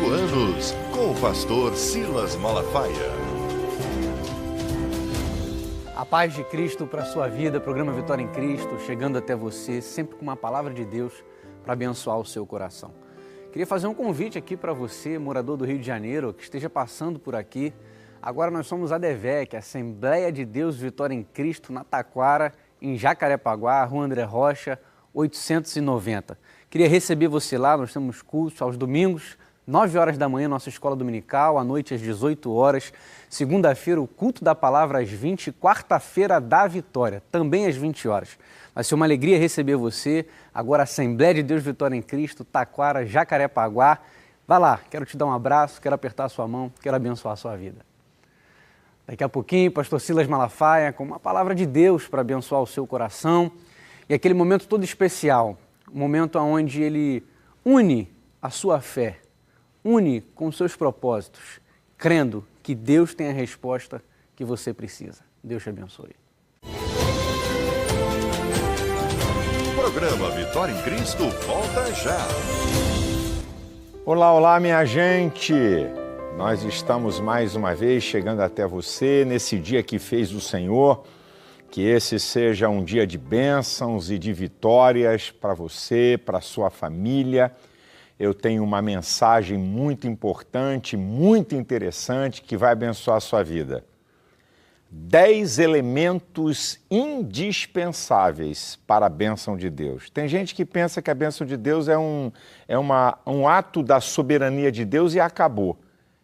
anos, com o pastor Silas Malafaia. A paz de Cristo para a sua vida, programa Vitória em Cristo, chegando até você, sempre com uma palavra de Deus para abençoar o seu coração. Queria fazer um convite aqui para você, morador do Rio de Janeiro, que esteja passando por aqui. Agora nós somos a ADVEC, Assembleia de Deus Vitória em Cristo, na Taquara, em Jacarepaguá, Rua André Rocha, 890. Queria receber você lá, nós temos cultos aos domingos, 9 horas da manhã, nossa escola dominical, à noite às 18 horas, segunda-feira o culto da palavra às 20, quarta-feira da vitória, também às 20 horas. Vai ser uma alegria receber você, agora Assembleia de Deus Vitória em Cristo, Taquara, Jacarepaguá. Vai lá, quero te dar um abraço, quero apertar a sua mão, quero abençoar a sua vida. Daqui a pouquinho, pastor Silas Malafaia, com uma palavra de Deus para abençoar o seu coração. E aquele momento todo especial, um momento onde ele une a sua fé, une com os seus propósitos, crendo que Deus tem a resposta que você precisa. Deus te abençoe. Programa Vitória em Cristo volta já. Olá, olá, minha gente! Nós estamos mais uma vez chegando até você nesse dia que fez o Senhor. Que esse seja um dia de bênçãos e de vitórias para você, para a sua família. Eu tenho uma mensagem muito importante, muito interessante, que vai abençoar a sua vida. 10 elementos indispensáveis para a bênção de Deus. Tem gente que pensa que a bênção de Deus é um ato da soberania de Deus e acabou.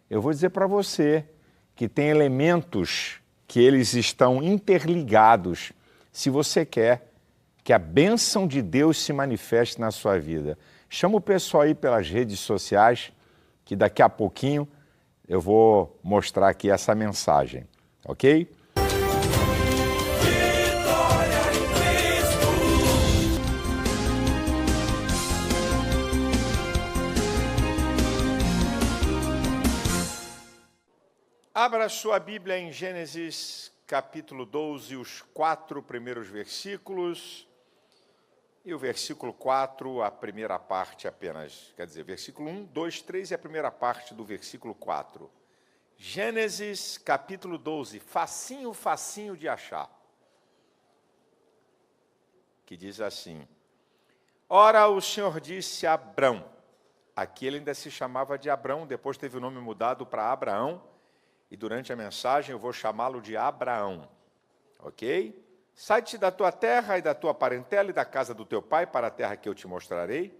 Eu vou dizer para você que tem elementos que eles estão interligados, se você quer que a bênção de Deus se manifeste na sua vida. Chama o pessoal aí pelas redes sociais, que daqui a pouquinho eu vou mostrar aqui essa mensagem, ok? Vitória em Cristo. Abra sua Bíblia em Gênesis capítulo 12, os 4 primeiros versículos, e o versículo 4, a primeira parte apenas, quer dizer, versículo 1, 2, 3 e a primeira parte do versículo 4. Gênesis capítulo 12, facinho, facinho de achar, que diz assim: Ora, o Senhor disse a Abrão, aqui ele ainda se chamava de Abrão, depois teve o nome mudado para Abraão, e durante a mensagem eu vou chamá-lo de Abraão, ok? Sai-te da tua terra e da tua parentela e da casa do teu pai para a terra que eu te mostrarei.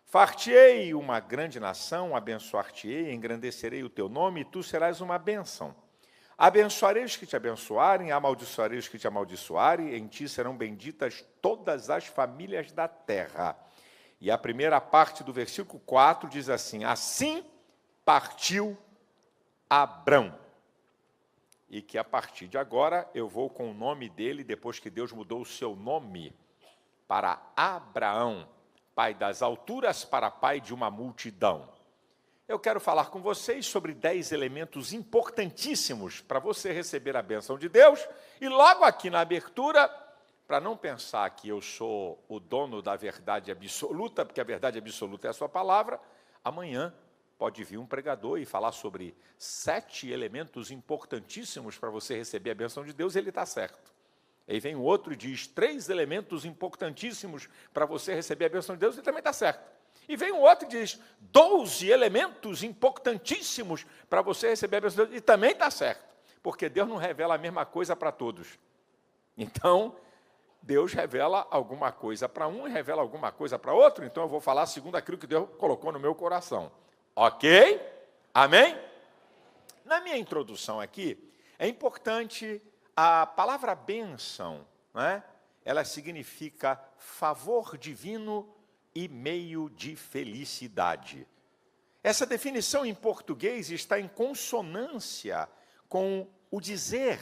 Far-te-ei uma grande nação, abençoar-te-ei, engrandecerei o teu nome e tu serás uma bênção. Abençoarei os que te abençoarem, amaldiçoarei os que te amaldiçoarem, em ti serão benditas todas as famílias da terra. E a primeira parte do versículo 4 diz assim: Assim partiu Abrão. E que a partir de agora eu vou com o nome dele, depois que Deus mudou o seu nome para Abraão, pai das alturas para pai de uma multidão. Eu quero falar com vocês sobre 10 elementos importantíssimos para você receber a bênção de Deus. E logo aqui na abertura, para não pensar que eu sou o dono da verdade absoluta, porque a verdade absoluta é a sua palavra, amanhã pode vir um pregador e falar sobre 7 elementos importantíssimos para você receber a bênção de Deus, ele está certo. Aí vem o outro e diz 3 elementos importantíssimos para você receber a bênção de Deus, ele também está certo. E vem um outro e diz 12 elementos importantíssimos para você receber a bênção de Deus, e também está certo. Porque Deus não revela a mesma coisa para todos. Então, Deus revela alguma coisa para um e revela alguma coisa para outro, então eu vou falar segundo aquilo que Deus colocou no meu coração. Ok? Amém? Na minha introdução aqui, é importante a palavra bênção, né? Ela significa favor divino e meio de felicidade. Essa definição em português está em consonância com o dizer,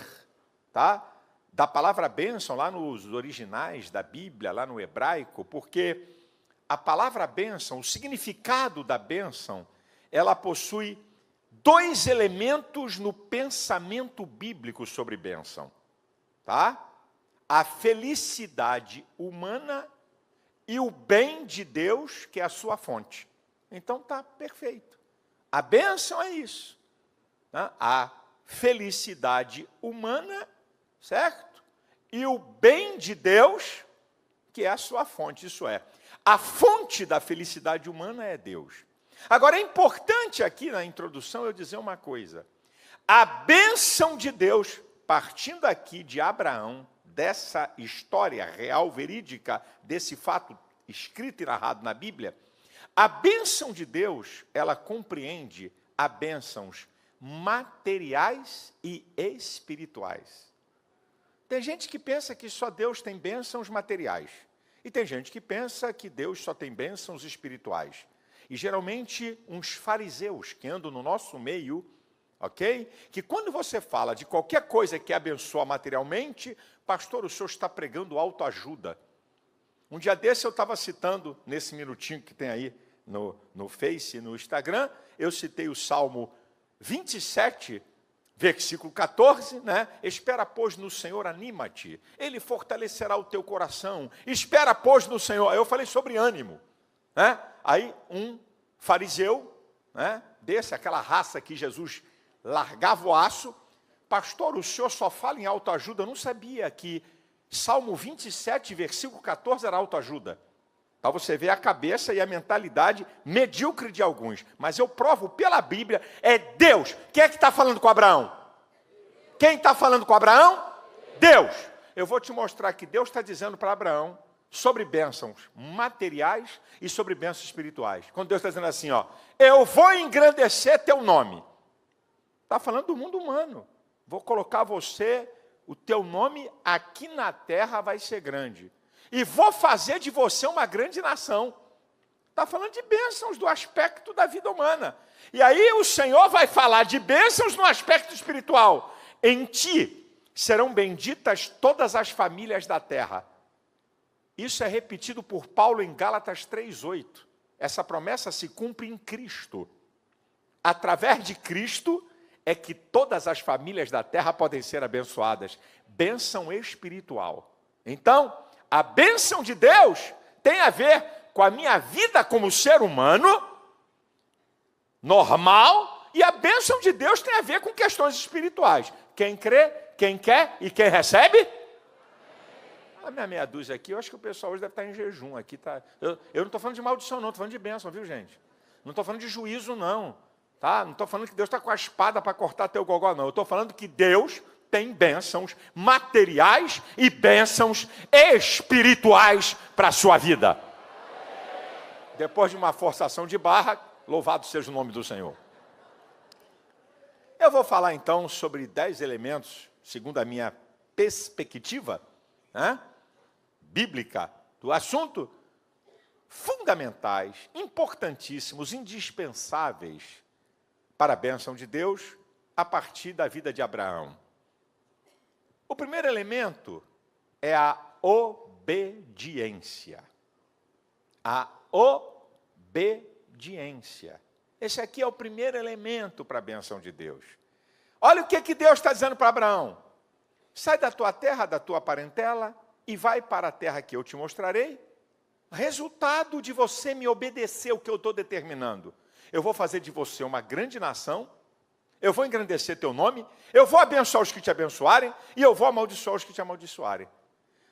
tá? Da palavra bênção lá nos originais da Bíblia, lá no hebraico, porque a palavra bênção, o significado da bênção, ela possui 2 elementos no pensamento bíblico sobre bênção, tá? A felicidade humana e o bem de Deus, que é a sua fonte. Então tá perfeito. A bênção é isso, né? A felicidade humana, certo? E o bem de Deus, que é a sua fonte, isso é. A fonte da felicidade humana é Deus. Agora, é importante aqui na introdução eu dizer uma coisa. A bênção de Deus, partindo aqui de Abraão, dessa história real, verídica, desse fato escrito e narrado na Bíblia, a bênção de Deus, ela compreende a bênçãos materiais e espirituais. Tem gente que pensa que só Deus tem bênçãos materiais. E tem gente que pensa que Deus só tem bênçãos espirituais. E geralmente uns fariseus que andam no nosso meio, ok? Que quando você fala de qualquer coisa que abençoa materialmente, pastor, o senhor está pregando autoajuda. Um dia desse eu estava citando, nesse minutinho que tem aí no Face e no Instagram, eu citei o Salmo 27, versículo 14, né? Espera, pois, no Senhor, anima-te. Ele fortalecerá o teu coração. Espera, pois, no Senhor. Aí eu falei sobre ânimo, né? Aí um fariseu, né, aquela raça que Jesus largava o aço, pastor, o senhor só fala em autoajuda. Eu não sabia que Salmo 27, versículo 14 era autoajuda. Para você ver a cabeça e a mentalidade medíocre de alguns. Mas eu provo pela Bíblia, é Deus. Quem é que está falando com Abraão? Quem está falando com Abraão? Deus. Eu vou te mostrar que Deus está dizendo para Abraão sobre bênçãos materiais e sobre bênçãos espirituais. Quando Deus está dizendo assim, ó, eu vou engrandecer teu nome. Está falando do mundo humano. Vou colocar você, o teu nome aqui na terra vai ser grande. E vou fazer de você uma grande nação. Está falando de bênçãos do aspecto da vida humana. E aí o Senhor vai falar de bênçãos no aspecto espiritual. Em ti serão benditas todas as famílias da terra. Isso é repetido por Paulo em Gálatas 3:8. Essa promessa se cumpre em Cristo. Através de Cristo é que todas as famílias da terra podem ser abençoadas. Bênção espiritual. Então, a bênção de Deus tem a ver com a minha vida como ser humano, normal, e a bênção de Deus tem a ver com questões espirituais. Quem crê, quem quer e quem recebe? A minha meia dúzia aqui, eu acho que o pessoal hoje deve estar em jejum. Aqui tá. Eu não estou falando de maldição, não, estou falando de bênção, viu, gente? Não estou falando de juízo, não. Tá? Não estou falando que Deus está com a espada para cortar teu gogó, não. Eu estou falando que Deus tem bênçãos materiais e bênçãos espirituais para a sua vida. Depois de uma forçação de barra, louvado seja o nome do Senhor. Eu vou falar então sobre 10 elementos, segundo a minha perspectiva, né, bíblica do assunto, fundamentais, importantíssimos, indispensáveis para a bênção de Deus a partir da vida de Abraão. O primeiro elemento é a obediência. A obediência. Esse aqui é o primeiro elemento para a bênção de Deus. Olha o que Deus está dizendo para Abraão. Sai da tua terra, da tua parentela, e vai para a terra que eu te mostrarei. Resultado de você me obedecer o que eu estou determinando. Eu vou fazer de você uma grande nação, eu vou engrandecer teu nome, eu vou abençoar os que te abençoarem, e eu vou amaldiçoar os que te amaldiçoarem.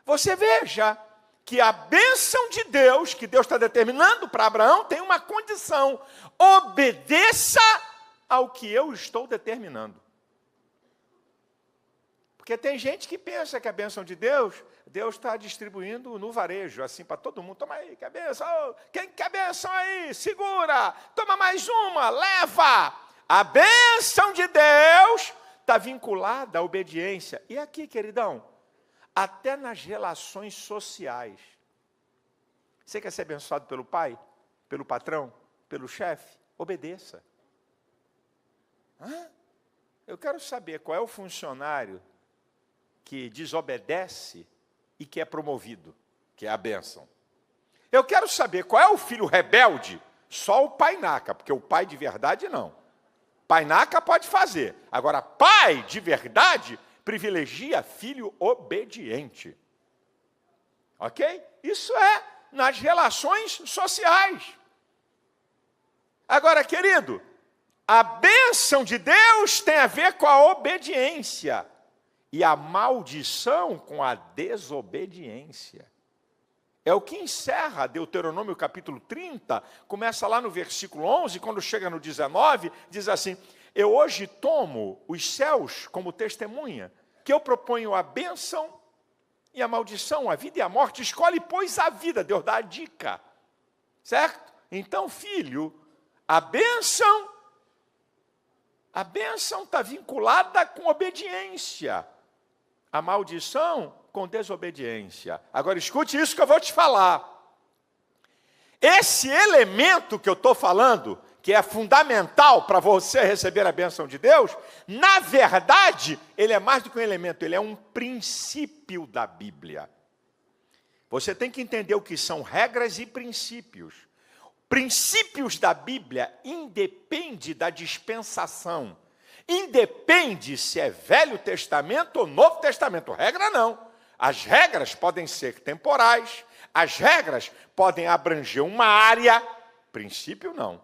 Você veja que a bênção de Deus, que Deus está determinando para Abraão, tem uma condição. Obedeça ao que eu estou determinando. Porque tem gente que pensa que a bênção de Deus está distribuindo no varejo, assim, para todo mundo. Toma aí, quer bênção? Oh, quem quer bênção aí? Segura! Toma mais uma, leva! A bênção de Deus está vinculada à obediência. E aqui, queridão, até nas relações sociais. Você quer ser abençoado pelo pai? Pelo patrão? Pelo chefe? Obedeça. Eu quero saber qual é o funcionário que desobedece e que é promovido, que é a bênção. Eu quero saber qual é o filho rebelde, só o pai naca, porque o pai de verdade não. Pai naca pode fazer. Agora, pai de verdade privilegia filho obediente. Ok? Isso é nas relações sociais. Agora, querido, A bênção de Deus tem a ver com a obediência e a maldição com a desobediência. É o que encerra Deuteronômio capítulo 30, começa lá no versículo 11, quando chega no 19, diz assim: eu hoje tomo os céus como testemunha, que eu proponho a bênção e a maldição, a vida e a morte. Escolhe, pois, a vida. Deus dá a dica, certo? Então, filho, a bênção está vinculada com obediência, a maldição com desobediência. Agora, escute isso que eu vou te falar. Esse elemento que eu estou falando, que é fundamental para você receber a bênção de Deus, na verdade, ele é mais do que um elemento, ele é um princípio da Bíblia. Você tem que entender o que são regras e princípios. Princípios da Bíblia independe da dispensação. Independe se é Velho Testamento ou Novo Testamento. Regra não. As regras podem ser temporais, as regras podem abranger uma área, princípio não.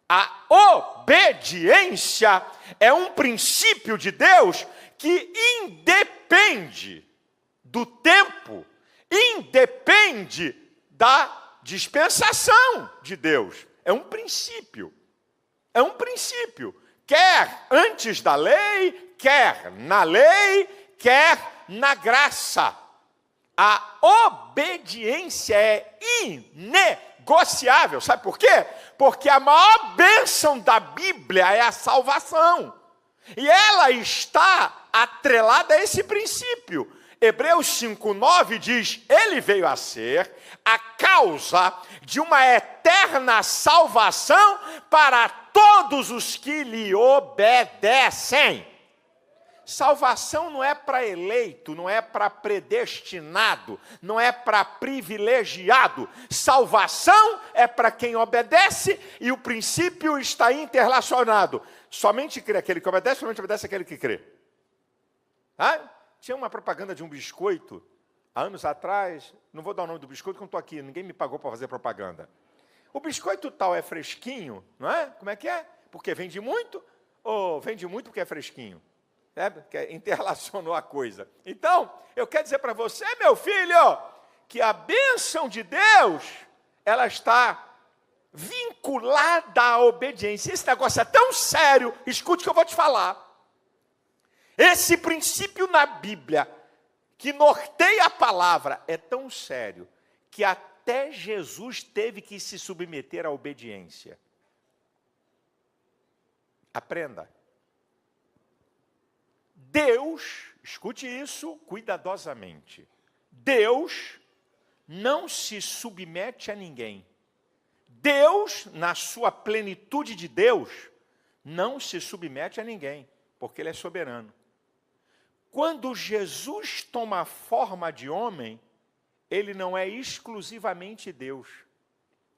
A obediência é um princípio de Deus que independe do tempo, independe da dispensação de Deus. É um princípio. É um princípio. Quer antes da lei, quer na lei, quer na graça. A obediência é inegociável. Sabe por quê? Porque a maior bênção da Bíblia é a salvação. E ela está atrelada a esse princípio. Hebreus 5:9 diz: ele veio a ser a causa de uma eterna salvação para todos os que lhe obedecem. Salvação não é para eleito, não é para predestinado, não é para privilegiado. Salvação é para quem obedece e o princípio está interrelacionado. Somente crê aquele que obedece, somente obedece aquele que crê. Tinha uma propaganda de um biscoito, há anos atrás, não vou dar o nome do biscoito, porque eu não estou aqui, ninguém me pagou para fazer propaganda. O biscoito tal é fresquinho, não é? Como é que é? Porque vende muito, ou vende muito porque é fresquinho? Que interrelacionou a coisa. Então, eu quero dizer para você, meu filho, que a bênção de Deus, ela está vinculada à obediência. Esse negócio é tão sério, escute o que eu vou te falar. Esse princípio na Bíblia, que norteia a palavra, é tão sério, que até Jesus teve que se submeter à obediência. Aprenda. Deus, escute isso cuidadosamente, Deus não se submete a ninguém. Deus, na sua plenitude de Deus, não se submete a ninguém, porque Ele é soberano. Quando Jesus toma a forma de homem, Ele não é exclusivamente Deus.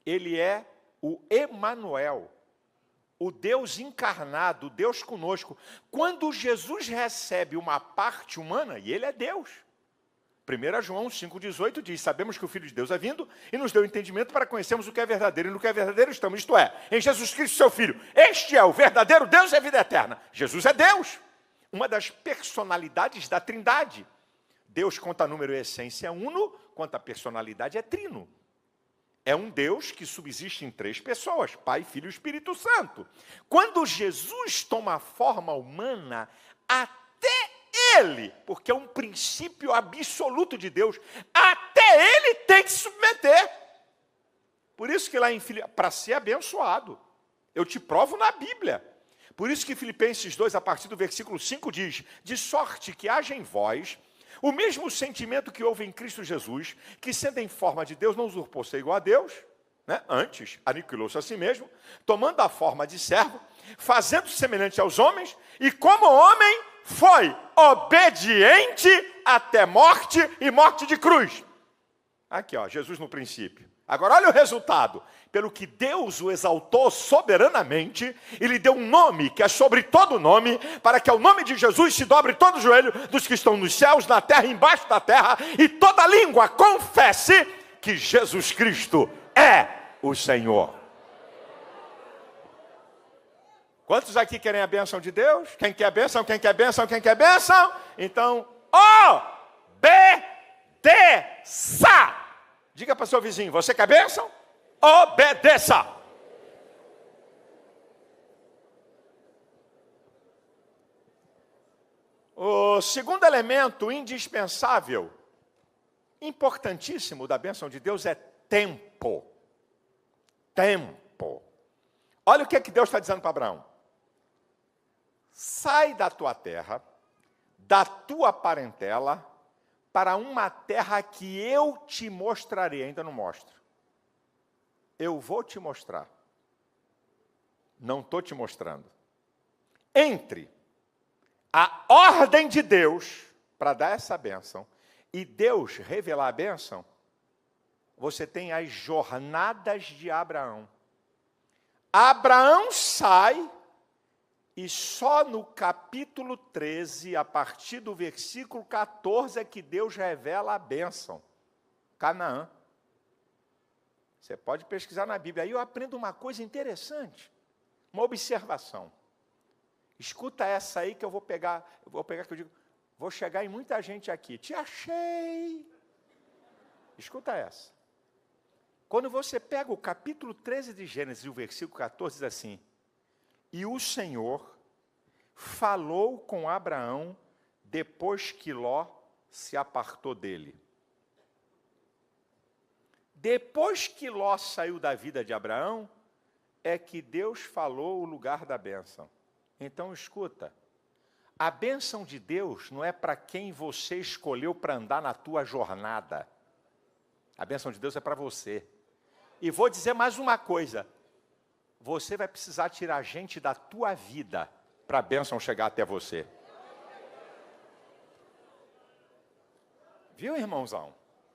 Ele é o Emanuel, o Deus encarnado, o Deus conosco. Quando Jesus recebe uma parte humana, e Ele é Deus. 1 João 5,18 diz: sabemos que o Filho de Deus é vindo e nos deu entendimento para conhecermos o que é verdadeiro. E no que é verdadeiro estamos, isto é, em Jesus Cristo, seu Filho. Este é o verdadeiro Deus e a vida eterna. Jesus é Deus, uma das personalidades da Trindade. Deus, quanto a número e essência, é uno, quanto a personalidade, é trino. É um Deus que subsiste em 3 pessoas, Pai, Filho e Espírito Santo. Quando Jesus toma a forma humana, até Ele, porque é um princípio absoluto de Deus, até Ele tem que se submeter. Por isso que lá em Filipenses, para ser abençoado, eu te provo na Bíblia. Por isso que Filipenses 2, a partir do versículo 5, diz: de sorte que haja em vós o mesmo sentimento que houve em Cristo Jesus, que sendo em forma de Deus, não usurpou ser igual a Deus, né? Antes aniquilou-se a si mesmo, tomando a forma de servo, fazendo-se semelhante aos homens, e como homem foi obediente até morte e morte de cruz. Aqui, ó, Jesus no princípio. Agora olha o resultado. Pelo que Deus o exaltou soberanamente e lhe deu um nome que é sobre todo nome, para que ao nome de Jesus se dobre todo o joelho dos que estão nos céus, na terra e embaixo da terra, e toda língua confesse que Jesus Cristo é o Senhor. Quantos aqui querem a bênção de Deus? Quem quer bênção? Quem quer bênção? Quem quer bênção? Então, obedeça. Diga para o seu vizinho, você quer bênção? Obedeça. O segundo elemento indispensável, importantíssimo da bênção de Deus é tempo. Tempo. Olha o que Deus está dizendo para Abraão. Sai da tua terra, da tua parentela, para uma terra que eu te mostrarei. Ainda não mostro. Eu vou te mostrar. Não estou te mostrando. Entre a ordem de Deus para dar essa bênção e Deus revelar a bênção, você tem as jornadas de Abraão. Abraão sai e só no capítulo 13, a partir do versículo 14, é que Deus revela a bênção. Canaã. Você pode pesquisar na Bíblia. Aí eu aprendo uma coisa interessante, uma observação. Escuta essa aí que eu vou pegar que eu digo, vou chegar em muita gente aqui. Te achei. Escuta essa. Quando você pega o capítulo 13 de Gênesis e o versículo 14, diz assim: e o Senhor falou com Abraão depois que Ló se apartou dele. Depois que Ló saiu da vida de Abraão, é que Deus falou o lugar da bênção. Então escuta, a bênção de Deus não é para quem você escolheu para andar na tua jornada. A bênção de Deus é para você. E vou dizer mais uma coisa, você vai precisar tirar gente da tua vida para a bênção chegar até você. Viu, irmãozão?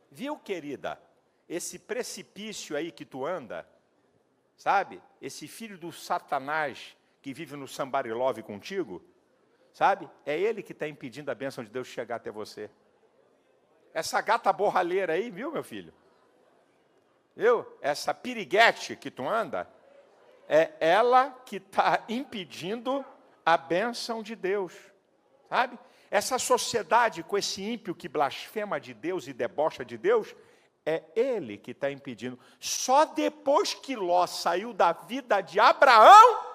Viu, querida? Esse precipício aí que tu anda, sabe? Esse filho do Satanás que vive no somebody love contigo, sabe? É ele que está impedindo a bênção de Deus chegar até você. Essa gata borralheira aí, viu, meu filho? Viu? Essa piriguete que tu anda, é ela que está impedindo a bênção de Deus, sabe? Essa sociedade com esse ímpio que blasfema de Deus e debocha de Deus, é ele que está impedindo. Só depois que Ló saiu da vida de Abraão,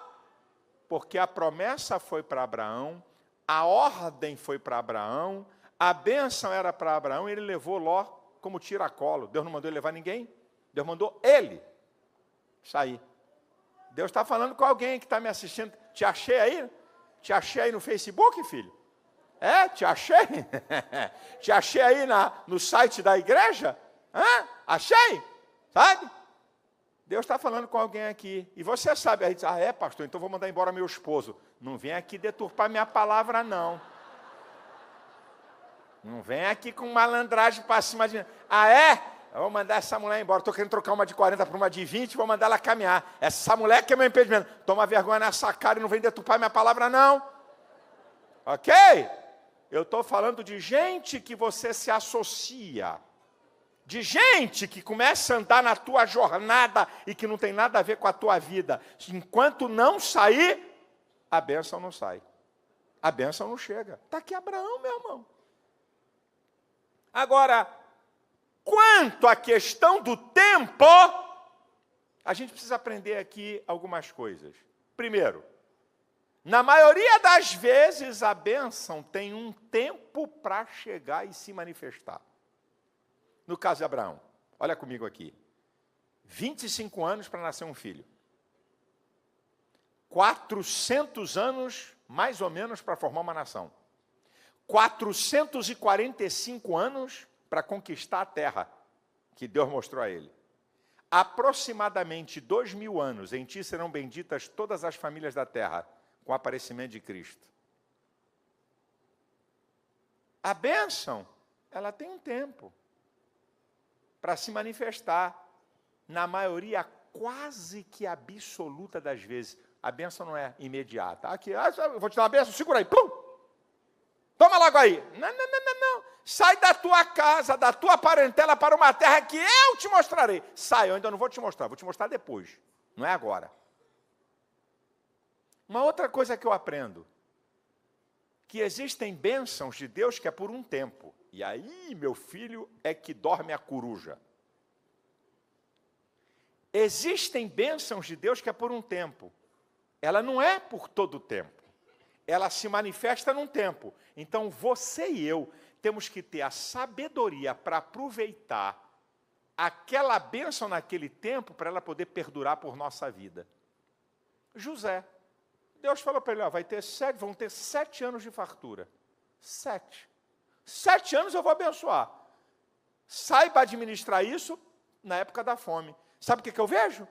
porque a promessa foi para Abraão, a ordem foi para Abraão, a bênção era para Abraão, e ele levou Ló como tiracolo. Deus não mandou ele levar ninguém, Deus mandou ele sair. Deus está falando com alguém que está me assistindo. Te achei aí? Te achei aí no Facebook, filho? É, te achei? Te achei aí no site da igreja? Achei? Sabe? Deus está falando com alguém aqui. E você sabe, aí diz, é, pastor, então vou mandar embora meu esposo. Não vem aqui deturpar minha palavra, não. Não vem aqui com malandragem para cima de... é? Eu vou mandar essa mulher embora. Estou querendo trocar uma de 40 por uma de 20, vou mandar ela caminhar. Essa mulher que é meu impedimento. Toma vergonha nessa cara e não vem deturpar minha palavra, não. Ok? Eu estou falando de gente que você se associa. De gente que começa a andar na tua jornada e que não tem nada a ver com a tua vida. Enquanto não sair, a bênção não sai. A bênção não chega. Está aqui Abraão, meu irmão. Agora, quanto à questão do tempo, a gente precisa aprender aqui algumas coisas. Primeiro, na maioria das vezes, a bênção tem um tempo para chegar e se manifestar. No caso de Abraão, olha comigo aqui. 25 anos para nascer um filho. 400 anos, mais ou menos, para formar uma nação. 445 anos para conquistar a terra que Deus mostrou a ele. Aproximadamente 2000 anos, em ti serão benditas todas as famílias da terra, com o aparecimento de Cristo. A bênção, ela tem um tempo para se manifestar. Na maioria quase que absoluta das vezes, a bênção não é imediata. Aqui, eu vou te dar uma bênção, segura aí, plum! Toma logo aí. Não. Sai da tua casa, da tua parentela para uma terra que eu te mostrarei. Sai, eu ainda não vou te mostrar depois. Não é agora. Uma outra coisa que eu aprendo, que existem bênçãos de Deus que é por um tempo. E aí, meu filho, é que dorme a coruja. Existem bênçãos de Deus que é por um tempo. Ela não é por todo o tempo. Ela se manifesta num tempo. Então, você e eu temos que ter a sabedoria para aproveitar aquela bênção naquele tempo para ela poder perdurar por nossa vida. José. Deus falou para ele, ó, vão ter 7 anos de fartura. 7. 7 anos eu vou abençoar. Saiba administrar isso na época da fome. Sabe o que eu vejo?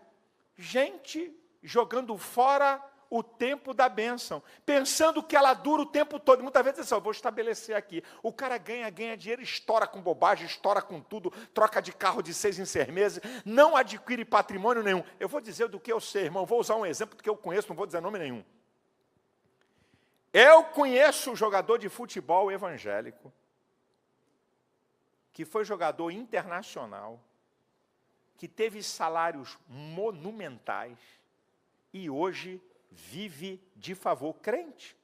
Gente jogando fora o tempo da bênção, pensando que ela dura o tempo todo. Muitas vezes assim, eu vou estabelecer aqui. O cara ganha dinheiro, estoura com bobagem, estoura com tudo, troca de carro de 6 em 6 meses, não adquire patrimônio nenhum. Eu vou dizer do que eu sei, irmão, vou usar um exemplo do que eu conheço, não vou dizer nome nenhum. Eu conheço um jogador de futebol evangélico, que foi jogador internacional, que teve salários monumentais e hoje vive de favor crente.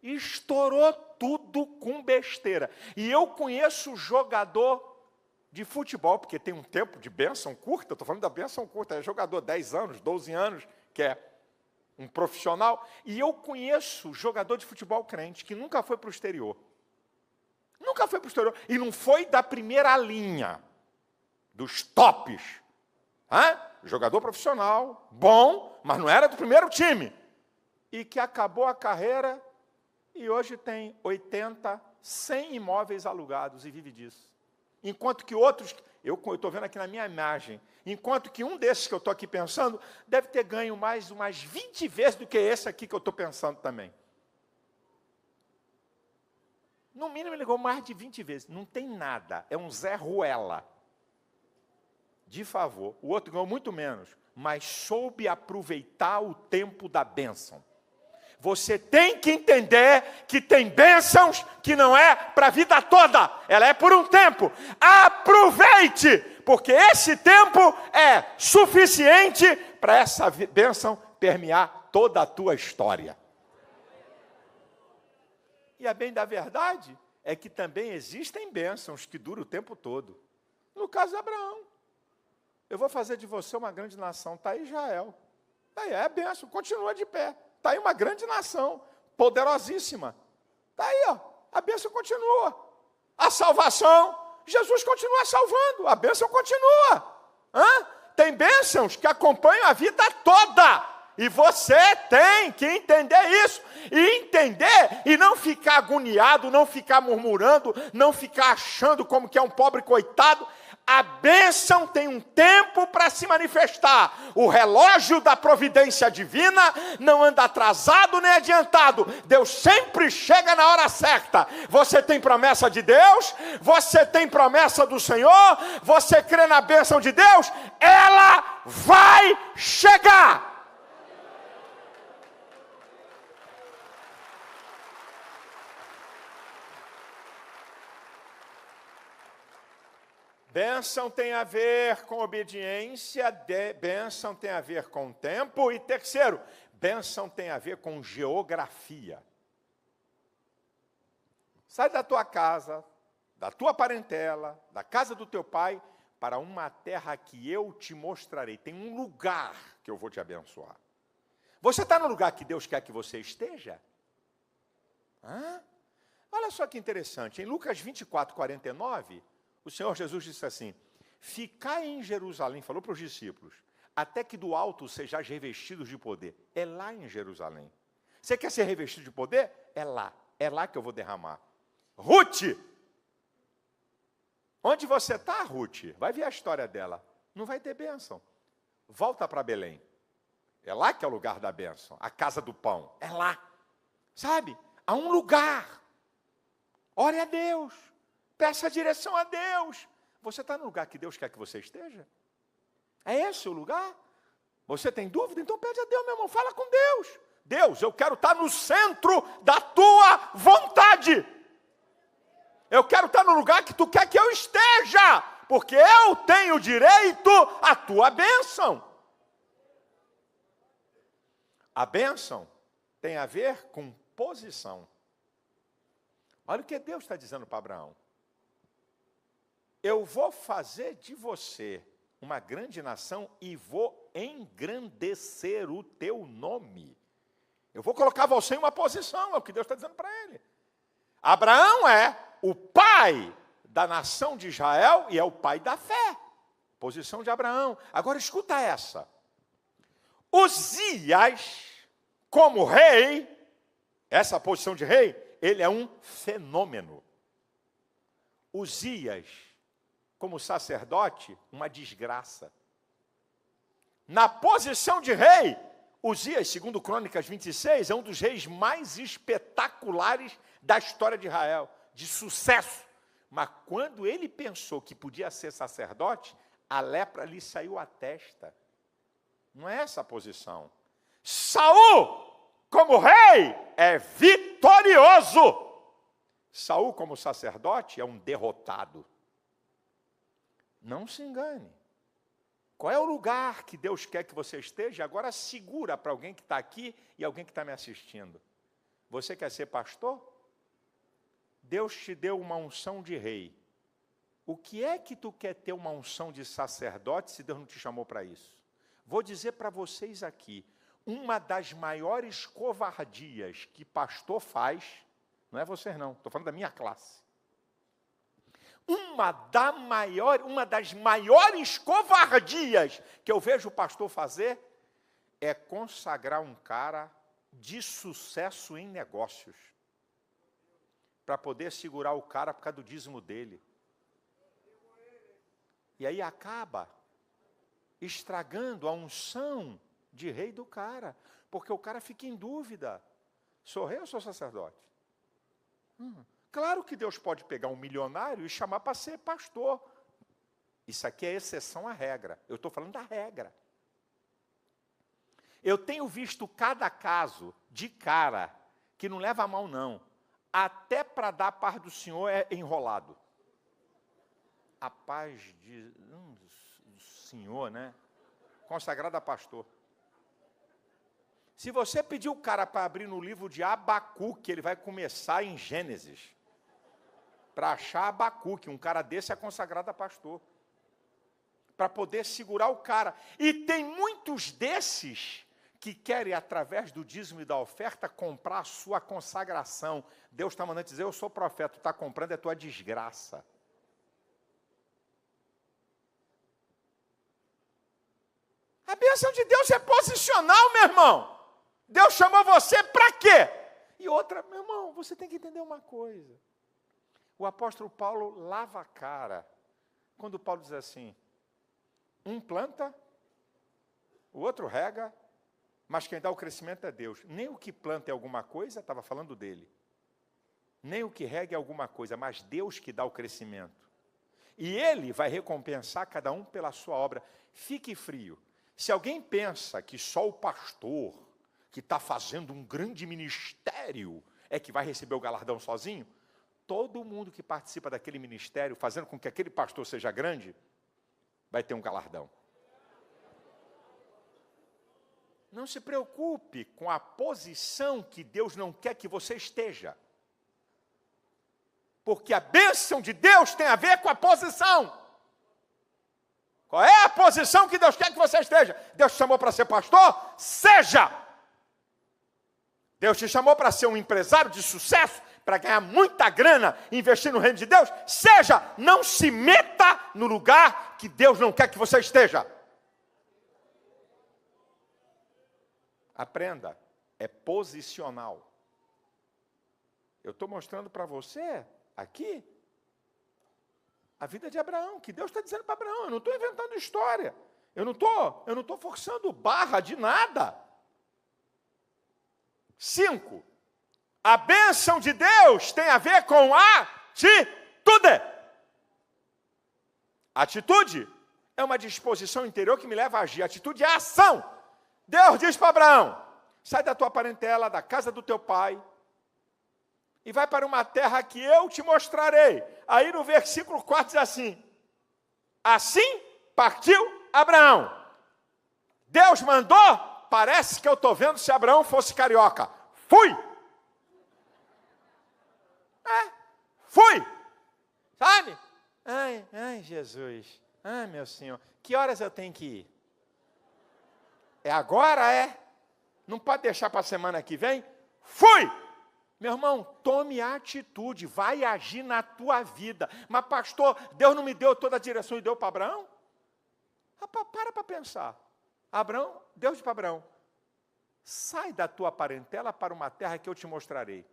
Estourou tudo com besteira. E eu conheço jogador de futebol, porque tem um tempo de bênção curta, estou falando da bênção curta, é jogador 10 anos, 12 anos, que é um profissional, e eu conheço jogador de futebol crente, que nunca foi para o exterior. Nunca foi para o exterior. E não foi da primeira linha, dos tops. Jogador profissional, bom, mas não era do primeiro time. E que acabou a carreira e hoje tem 80, 100 imóveis alugados e vive disso. Enquanto que outros, eu estou vendo aqui na minha imagem, enquanto que um desses que eu estou aqui pensando, deve ter ganho mais umas 20 vezes do que esse aqui que eu estou pensando também. No mínimo ele ganhou mais de 20 vezes. Não tem nada, é um Zé Ruela. De favor. O outro ganhou muito menos, mas soube aproveitar o tempo da bênção. Você tem que entender que tem bênçãos que não é para a vida toda. Ela é por um tempo. Aproveite, porque esse tempo é suficiente para essa bênção permear toda a tua história. E a bem da verdade é que também existem bênçãos que duram o tempo todo. No caso de Abraão. Eu vou fazer de você uma grande nação. Está aí Israel. Está aí, é bênção, continua de pé. Está aí uma grande nação, poderosíssima. Está aí, ó, a bênção continua. A salvação, Jesus continua salvando, a bênção continua. Tem bênçãos que acompanham a vida toda. E você tem que entender isso. E entender e não ficar agoniado, não ficar murmurando, não ficar achando como que é um pobre coitado. A bênção tem um tempo para se manifestar. O relógio da providência divina não anda atrasado nem adiantado. Deus sempre chega na hora certa. Você tem promessa de Deus, você tem promessa do Senhor, você crê na bênção de Deus, ela vai chegar. Bênção tem a ver com obediência, bênção tem a ver com tempo. E terceiro, bênção tem a ver com geografia. Sai da tua casa, da tua parentela, da casa do teu pai, para uma terra que eu te mostrarei. Tem um lugar que eu vou te abençoar. Você está no lugar que Deus quer que você esteja? Olha só que interessante, em Lucas 24, 49... o Senhor Jesus disse assim, ficai em Jerusalém, falou para os discípulos, até que do alto sejais revestidos de poder. É lá em Jerusalém. Você quer ser revestido de poder? É lá que eu vou derramar. Ruth! Onde você está, Ruth? Vai ver a história dela. Não vai ter bênção. Volta para Belém. É lá que é o lugar da bênção, a casa do pão. É lá. Sabe? Há um lugar. Ore a Deus. Peça direção a Deus. Você está no lugar que Deus quer que você esteja? É esse o lugar? Você tem dúvida? Então pede a Deus, meu irmão. Fala com Deus. Deus, eu quero estar no centro da tua vontade. Eu quero estar no lugar que tu quer que eu esteja. Porque eu tenho direito à tua bênção. A bênção tem a ver com posição. Olha o que Deus está dizendo para Abraão. Eu vou fazer de você uma grande nação e vou engrandecer o teu nome. Eu vou colocar você em uma posição, é o que Deus está dizendo para ele. Abraão é o pai da nação de Israel e é o pai da fé. Posição de Abraão. Agora escuta essa. Uzias, como rei, essa posição de rei, ele é um fenômeno. Uzias, como sacerdote, uma desgraça. Na posição de rei, Uzias, segundo Crônicas 26, é um dos reis mais espetaculares da história de Israel, de sucesso. Mas quando ele pensou que podia ser sacerdote, a lepra lhe saiu à testa. Não é essa a posição. Saul, como rei, é vitorioso. Saul, como sacerdote, é um derrotado. Não se engane. Qual é o lugar que Deus quer que você esteja? Agora segura para alguém que está aqui e alguém que está me assistindo. Você quer ser pastor? Deus te deu uma unção de rei. O que é que tu quer ter uma unção de sacerdote se Deus não te chamou para isso? Vou dizer para vocês aqui, uma das maiores covardias que pastor faz, não é vocês não, estou falando da minha classe. Uma das maiores covardias que eu vejo o pastor fazer é consagrar um cara de sucesso em negócios para poder segurar o cara por causa do dízimo dele. E aí acaba estragando a unção de rei do cara, porque o cara fica em dúvida, sou rei ou sou sacerdote? Claro que Deus pode pegar um milionário e chamar para ser pastor. Isso aqui é exceção à regra. Eu estou falando da regra. Eu tenho visto cada caso de cara que não leva a mão, não. Até para dar a paz do Senhor é enrolado. A paz do Senhor, né? Consagrado a pastor. Se você pedir o cara para abrir no livro de Abacuque, ele vai começar em Gênesis. Para achar Abacuque, um cara desse é consagrado a pastor. Para poder segurar o cara. E tem muitos desses que querem, através do dízimo e da oferta, comprar a sua consagração. Deus está mandando dizer, eu sou profeta, tu está comprando é tua desgraça. A bênção de Deus é posicional, meu irmão. Deus chamou você para quê? E outra, meu irmão, você tem que entender uma coisa. O apóstolo Paulo lava a cara quando Paulo diz assim, um planta, o outro rega, mas quem dá o crescimento é Deus. Nem o que planta é alguma coisa, estava falando dele. Nem o que rega é alguma coisa, mas Deus que dá o crescimento. E Ele vai recompensar cada um pela sua obra. Fique frio. Se alguém pensa que só o pastor que está fazendo um grande ministério é que vai receber o galardão sozinho, todo mundo que participa daquele ministério, fazendo com que aquele pastor seja grande, vai ter um galardão. Não se preocupe com a posição que Deus não quer que você esteja. Porque a bênção de Deus tem a ver com a posição. Qual é a posição que Deus quer que você esteja? Deus te chamou para ser pastor? Seja! Deus te chamou para ser um empresário de sucesso, para ganhar muita grana, investir no reino de Deus? Seja! Não se meta no lugar que Deus não quer que você esteja. Aprenda, é posicional. Eu estou mostrando para você, aqui, a vida de Abraão, que Deus está dizendo para Abraão. Eu não estou inventando história. Eu não estou forçando barra de nada. 5. A bênção de Deus tem a ver com atitude. Atitude é uma disposição interior que me leva a agir. Atitude é ação. Deus diz para Abraão, sai da tua parentela, da casa do teu pai, e vai para uma terra que eu te mostrarei. Aí no versículo 4 diz assim, assim partiu Abraão. Deus mandou, parece que eu estou vendo se Abraão fosse carioca. fui! Fui! Sabe? Ai, Jesus. Ai, meu Senhor. Que horas eu tenho que ir? É agora, é? Não pode deixar para a semana que vem? Fui! Meu irmão, tome atitude, vai agir na tua vida. Mas, pastor, Deus não me deu toda a direção e deu para Abraão? Rapaz, para pensar. Abraão, Deus disse para Abraão, sai da tua parentela para uma terra que eu te mostrarei.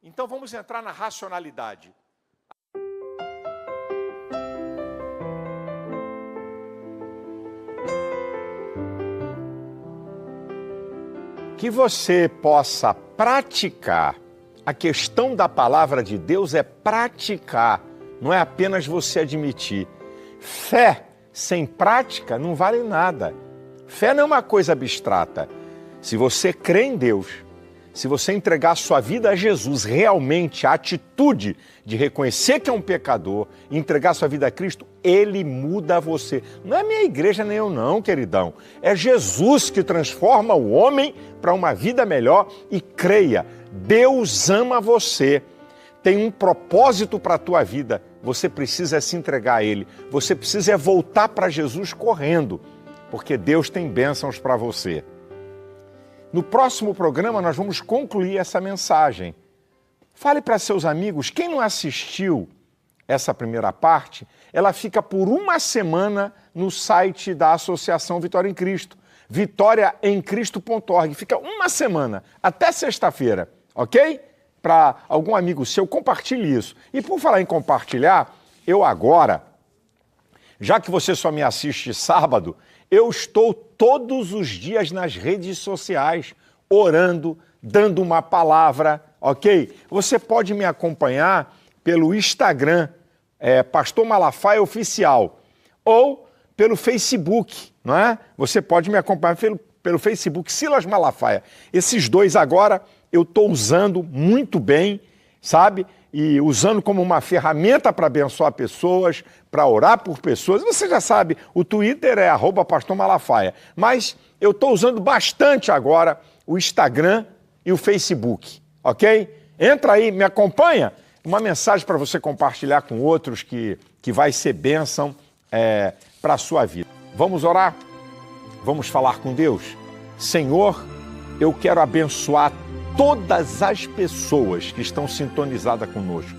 Então vamos entrar na racionalidade. Que você possa praticar. A questão da palavra de Deus é praticar, não é apenas você admitir. Fé sem prática não vale nada. Fé não é uma coisa abstrata. Se você crê em Deus, se você entregar sua vida a Jesus, realmente a atitude de reconhecer que é um pecador, e entregar sua vida a Cristo, Ele muda você. Não é minha igreja nem eu não, queridão. É Jesus que transforma o homem para uma vida melhor e creia, Deus ama você. Tem um propósito para a tua vida. Você precisa se entregar a Ele. Você precisa voltar para Jesus correndo, porque Deus tem bênçãos para você. No próximo programa, nós vamos concluir essa mensagem. Fale para seus amigos, quem não assistiu essa primeira parte, ela fica por uma semana no site da Associação Vitória em Cristo, vitoriaemcristo.org. Fica uma semana, até sexta-feira, ok? Para algum amigo seu, compartilhe isso. E por falar em compartilhar, eu agora, já que você só me assiste sábado, eu estou todos os dias nas redes sociais, orando, dando uma palavra, ok? Você pode me acompanhar pelo Instagram, Pastor Malafaia Oficial, ou pelo Facebook, não é? Você pode me acompanhar pelo Facebook, Silas Malafaia. Esses dois agora eu estou usando muito bem, sabe? E usando como uma ferramenta para abençoar pessoas, para orar por pessoas. Você já sabe, o Twitter é @Pastor Malafaia. Mas eu estou usando bastante agora o Instagram e o Facebook, ok? Entra aí, me acompanha. Uma mensagem para você compartilhar com outros que vai ser bênção para a sua vida. Vamos orar? Vamos falar com Deus? Senhor, eu quero abençoar todas as pessoas que estão sintonizadas conosco.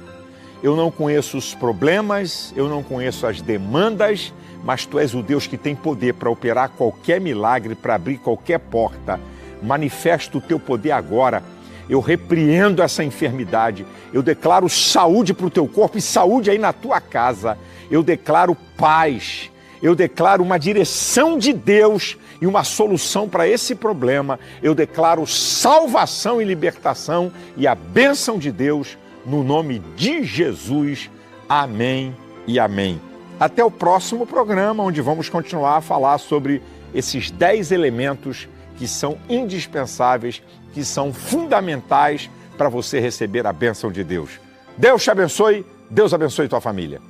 Eu não conheço os problemas, eu não conheço as demandas, mas Tu és o Deus que tem poder para operar qualquer milagre, para abrir qualquer porta. Manifesta o Teu poder agora. Eu repreendo essa enfermidade. Eu declaro saúde para o teu corpo e saúde aí na tua casa. Eu declaro paz. Eu declaro uma direção de Deus e uma solução para esse problema. Eu declaro salvação e libertação e a bênção de Deus no nome de Jesus. Amém e amém. Até o próximo programa, onde vamos continuar a falar sobre esses 10 elementos que são indispensáveis, que são fundamentais para você receber a bênção de Deus. Deus te abençoe, Deus abençoe tua família.